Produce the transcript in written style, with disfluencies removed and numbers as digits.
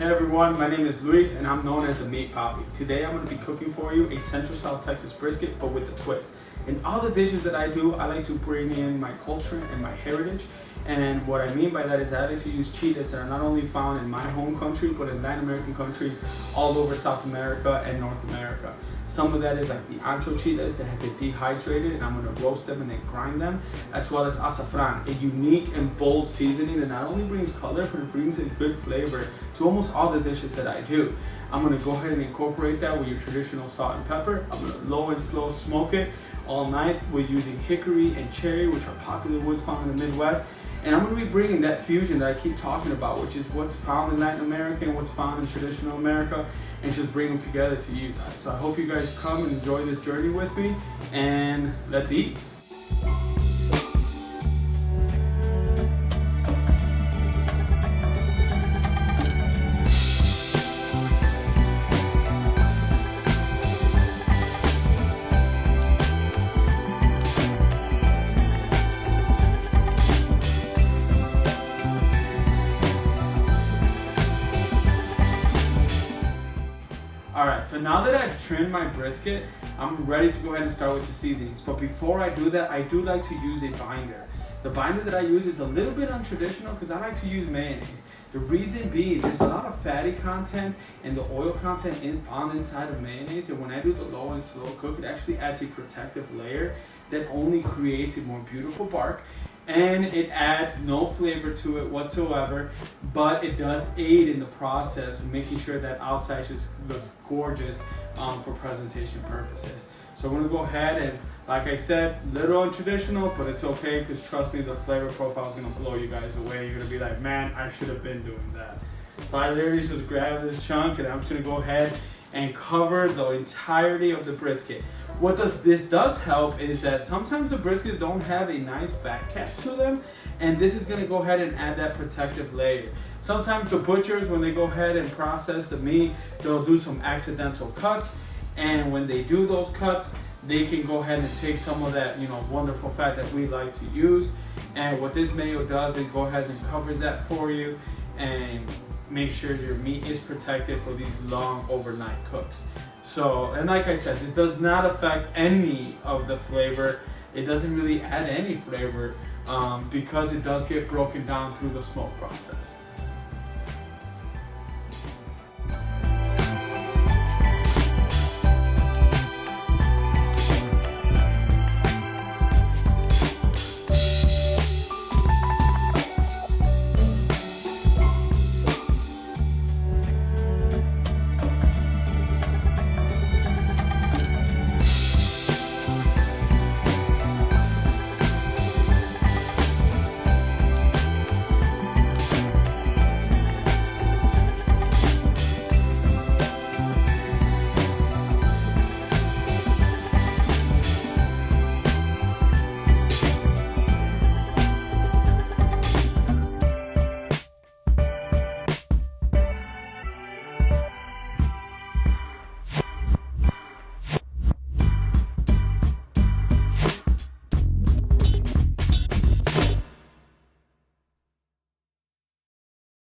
Hey everyone, my name is Luis and I'm known as the Meat Poppy. Today I'm going to be cooking for you a Central Style Texas brisket, but with a twist. In all the dishes that I do, I like to bring in my culture and my heritage. And what I mean by that is that I like to use chiles that are not only found in my home country, but in Latin American countries all over South America and North America. Some of that is like the Ancho Chiles that have been dehydrated, and I'm going to roast them and then grind them, as well as Azafrán, a unique and bold seasoning that not only brings color, but it brings a good flavor to almost all the dishes that I do. I'm going to go ahead and incorporate that with your traditional salt and pepper. I'm going to low and slow smoke it all night. We're using hickory and cherry, which are popular woods found in the Midwest. And I'm going to be bringing that fusion that I keep talking about, which is what's found in Latin America and what's found in traditional America, and just bring them together to you guys. So I hope you guys come and enjoy this journey with me, and let's eat. Alright, so now that I've trimmed my brisket, I'm ready to go ahead and start with the seasonings. But before I do that, I do like to use a binder. The binder that I use is a little bit untraditional because I like to use mayonnaise. The reason being, there's a lot of fatty content and the oil content on the inside of mayonnaise, and when I do the low and slow cook, it actually adds a protective layer that only creates a more beautiful bark. And it adds no flavor to it whatsoever, but it does aid in the process of making sure that outside just looks gorgeous for presentation purposes. So I'm gonna go ahead and, like I said, little untraditional, but it's okay, because trust me, the flavor profile is gonna blow you guys away. You're gonna be like, man, I should have been doing that. So I literally just grab this chunk and I'm just gonna go ahead and cover the entirety of the brisket. What this does help is that sometimes the briskets don't have a nice fat cap to them, and this is gonna go ahead and add that protective layer. Sometimes the butchers, when they go ahead and process the meat, they'll do some accidental cuts, and when they do those cuts, they can go ahead and take some of that, wonderful fat that we like to use. And what this mayo does, it goes ahead and covers that for you and make sure your meat is protected for these long overnight cooks. So, and like I said, this does not affect any of the flavor. It doesn't really add any flavor because it does get broken down through the smoke process.